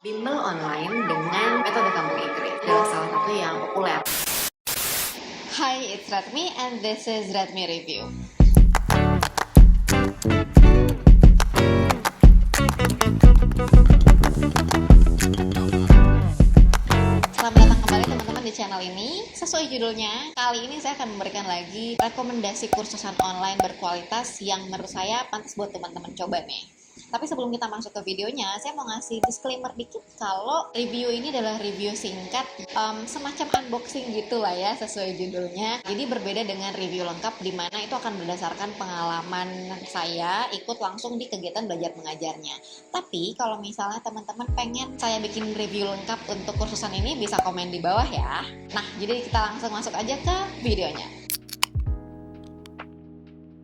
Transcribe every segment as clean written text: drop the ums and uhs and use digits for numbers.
Bimbel online dengan metode kampung Inggris adalah salah satu yang populer. Hi, it's Ratmi and this is Ratmi Review. Selamat datang kembali teman-teman di channel ini. Sesuai judulnya, kali ini saya akan memberikan lagi rekomendasi kursusan online berkualitas yang menurut saya pantas buat teman-teman coba nih. Tapi sebelum kita masuk ke videonya, saya mau ngasih disclaimer dikit kalau review ini adalah review singkat, semacam unboxing gitu lah ya, sesuai judulnya. Jadi berbeda dengan review lengkap di mana itu akan berdasarkan pengalaman saya ikut langsung di kegiatan belajar mengajarnya. Tapi kalau misalnya teman-teman pengen saya bikin review lengkap untuk kursusan ini, bisa komen di bawah ya. Nah, jadi kita langsung masuk aja ke videonya.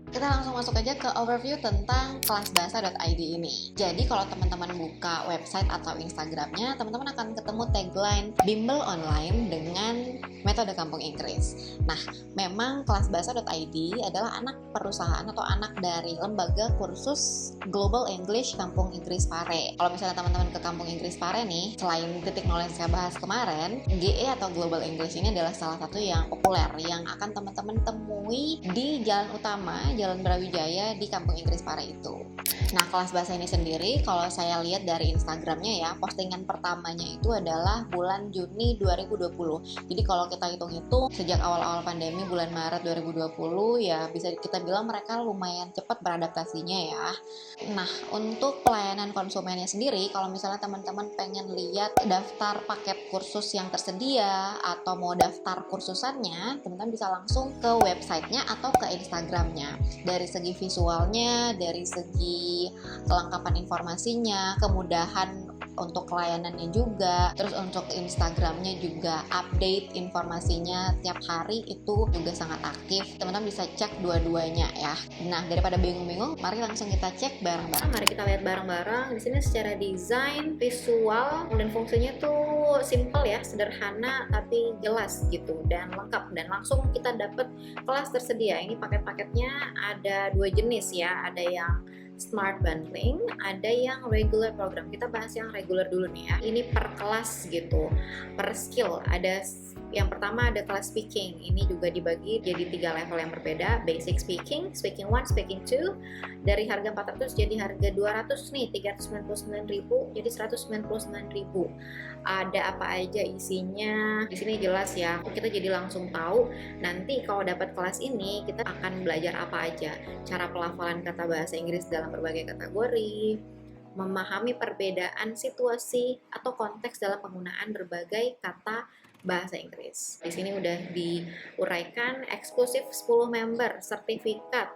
Kita langsung masuk aja ke overview tentang kelasbahasa.id ini. Jadi kalau teman-teman buka website atau Instagramnya, teman-teman akan ketemu tagline Bimbel Online dengan metode kampung Inggris. Nah, memang kelasbahasa.id adalah anak perusahaan atau anak dari lembaga kursus Global English Kampung Inggris Pare. Kalau misalnya teman-teman ke Kampung Inggris Pare nih, selain titik nol yang saya bahas kemarin, GE atau Global English ini adalah salah satu yang populer yang akan teman-teman temui di jalan utama, Jalan Brawijaya di Kampung Inggris Pare itu. Nah, kelas bahasa ini sendiri kalau saya lihat dari Instagramnya ya, postingan pertamanya itu adalah bulan Juni 2020. Jadi kalau kita hitung-hitung sejak awal-awal pandemi bulan Maret 2020 ya bisa kita bilang mereka lumayan cepat beradaptasinya ya. Nah, untuk pelayanan konsumennya sendiri, kalau misalnya teman-teman pengen lihat daftar paket kursus yang tersedia atau mau daftar kursusannya, teman-teman bisa langsung ke websitenya atau ke Instagramnya. Dari segi visualnya, dari segi kelengkapan informasinya, kemudahan untuk layanannya juga, terus untuk Instagramnya juga update informasinya tiap hari itu juga sangat aktif. Teman-teman bisa cek dua-duanya ya. Nah, daripada bingung-bingung, mari langsung kita cek bareng-bareng. Mari kita lihat bareng-bareng. Di sini secara desain, visual, dan fungsinya tuh simple ya, sederhana tapi jelas gitu dan lengkap, dan langsung kita dapat kelas tersedia. Ini paket-paketnya ada dua jenis ya, ada yang Smart Bundling, ada yang regular program. Kita bahas yang regular dulu nih ya. Ini per kelas gitu, per skill. Ada yang pertama ada kelas speaking. Ini juga dibagi jadi 3 level yang berbeda. Basic speaking, speaking 1, speaking 2. Dari harga 400 jadi harga 200 nih, 399.000 jadi 199.000. Ada apa aja isinya? Di sini jelas ya. Kita jadi langsung tahu nanti kalau dapat kelas ini kita akan belajar apa aja. Cara pelafalan kata bahasa Inggris dalam berbagai kategori, memahami perbedaan situasi atau konteks dalam penggunaan berbagai kata bahasa Inggris. Di sini udah diuraikan eksklusif 10 member, sertifikat,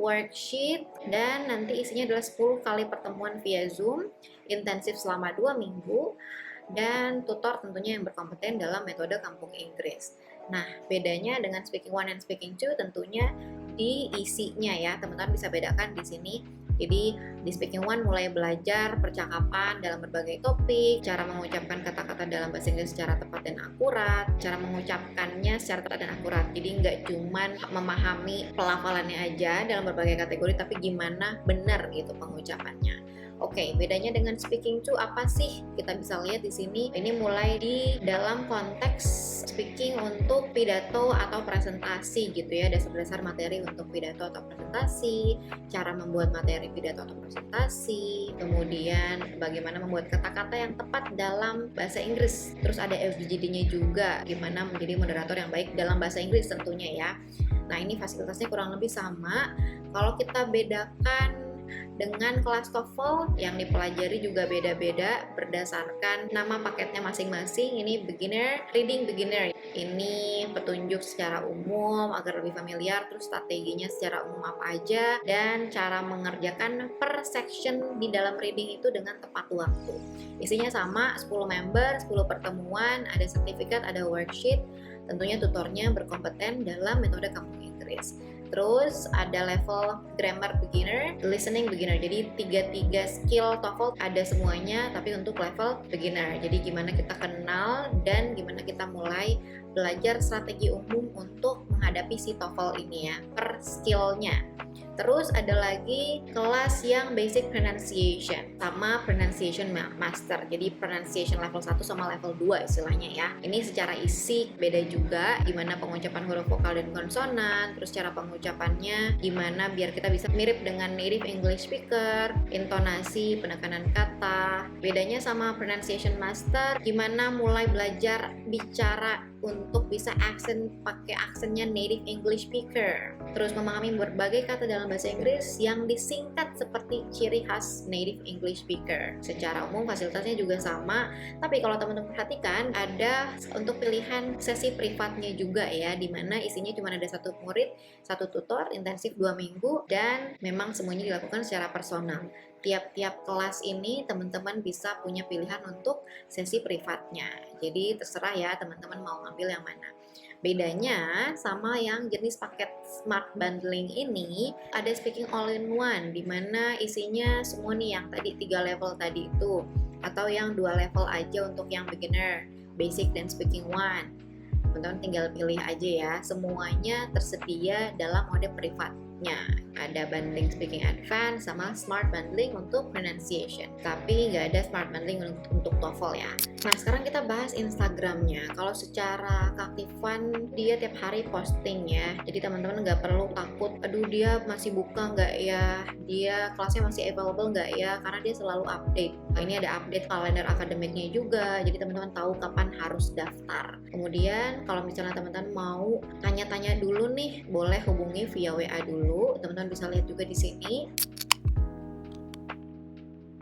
worksheet, dan nanti isinya adalah 10 kali pertemuan via Zoom, intensif selama 2 minggu, dan tutor tentunya yang berkompeten dalam metode kampung Inggris. Nah, bedanya dengan speaking 1 dan speaking 2 tentunya di isinya ya, teman-teman bisa bedakan di sini. Jadi di speaking 1 mulai belajar percakapan dalam berbagai topik, cara mengucapkan kata-kata dalam bahasa Inggris secara tepat dan akurat, cara mengucapkannya secara tepat dan akurat. Jadi nggak cuman memahami pelafalannya aja dalam berbagai kategori, tapi gimana benar gitu pengucapannya. Oke, bedanya dengan speaking 2 apa sih? Kita bisa lihat di sini. Ini mulai di dalam konteks speaking untuk pidato atau presentasi gitu ya. Dasar-dasar materi untuk pidato atau presentasi, cara membuat materi pidato atau presentasi, kemudian bagaimana membuat kata-kata yang tepat dalam bahasa Inggris. Terus ada FGD-nya juga, gimana menjadi moderator yang baik dalam bahasa Inggris tentunya ya. Nah, ini fasilitasnya kurang lebih sama. Kalau kita bedakan dengan kelas TOEFL yang dipelajari juga beda-beda berdasarkan nama paketnya masing-masing. Ini beginner, reading beginner. Ini petunjuk secara umum agar lebih familiar, terus strateginya secara umum apa aja, dan cara mengerjakan per section di dalam reading itu dengan tepat waktu. Isinya sama, 10 member, 10 pertemuan, ada sertifikat, ada worksheet. Tentunya tutornya berkompeten dalam metode kampung Inggris. Terus ada level grammar beginner, listening beginner. Jadi 3 skill TOEFL ada semuanya, tapi untuk level beginner. Jadi gimana kita kenal dan gimana kita mulai belajar strategi umum untuk menghadapi si TOEFL ini ya, per skillnya. Terus ada lagi kelas yang basic pronunciation sama pronunciation master. Jadi pronunciation level 1 sama level 2 istilahnya ya. Ini secara isi beda juga, gimana pengucapan huruf vokal dan konsonan, terus cara pengucapannya gimana biar kita bisa mirip dengan native English speaker, intonasi, penekanan kata. Bedanya sama pronunciation master, gimana mulai belajar bicara untuk bisa pakai aksennya native English speaker. Terus memahami berbagai kata dalam bahasa Inggris yang disingkat seperti ciri khas native English speaker. Secara umum fasilitasnya juga sama, tapi kalau teman-teman perhatikan ada untuk pilihan sesi privatnya juga ya, dimana isinya cuma ada satu murid, satu tutor, intensif 2 minggu, dan memang semuanya dilakukan secara personal. Tiap-tiap kelas ini teman-teman bisa punya pilihan untuk sesi privatnya. Jadi terserah ya teman-teman mau ngambil yang mana. Bedanya sama yang jenis paket Smart Bundling ini, ada speaking all in one, dimana isinya semua nih yang tadi 3 level tadi itu, atau yang 2 level aja untuk yang beginner, basic dan speaking one. Teman-teman tinggal pilih aja ya, semuanya tersedia dalam mode privatnya. Ada bundling speaking advance sama smart bundling untuk pronunciation, tapi nggak ada smart bundling untuk TOEFL ya. Nah sekarang kita bahas Instagramnya. Kalau secara keaktifan dia tiap hari posting ya, jadi teman-teman nggak perlu takut aduh dia masih buka nggak ya, dia kelasnya masih available nggak ya, karena dia selalu update. Nah, ini ada update kalender akademiknya juga, jadi teman-teman tahu kapan harus daftar. Kemudian kalau misalnya teman-teman mau tanya-tanya dulu nih, boleh hubungi via WA dulu. Teman-teman bisa lihat juga di sini.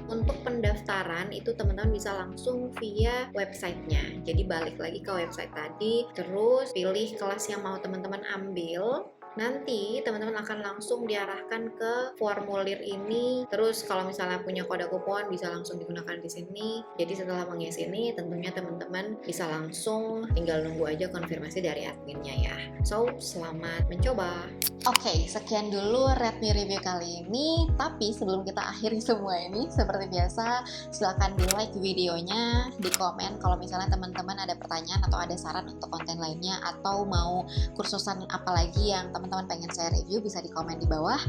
Untuk pendaftaran itu teman-teman bisa langsung via websitenya. Jadi balik lagi ke website tadi, terus pilih kelas yang mau teman-teman ambil. Nanti teman-teman akan langsung diarahkan ke formulir ini. Terus kalau misalnya punya kode kupon bisa langsung digunakan di sini. Jadi setelah mengisi ini tentunya teman-teman bisa langsung tinggal nunggu aja konfirmasi dari adminnya ya. So, selamat mencoba. Oke, sekian dulu Redmi Review kali ini. Tapi sebelum kita akhiri semua ini, seperti biasa, silahkan di like videonya, di komen kalau misalnya teman-teman ada pertanyaan atau ada saran untuk konten lainnya, atau mau kursusan apa lagi yang teman-teman pengen saya review, bisa di komen di bawah.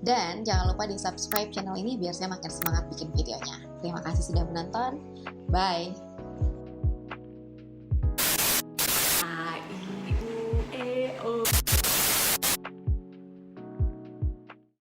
Dan jangan lupa di subscribe channel ini biar saya makin semangat bikin videonya. Terima kasih sudah menonton. Bye!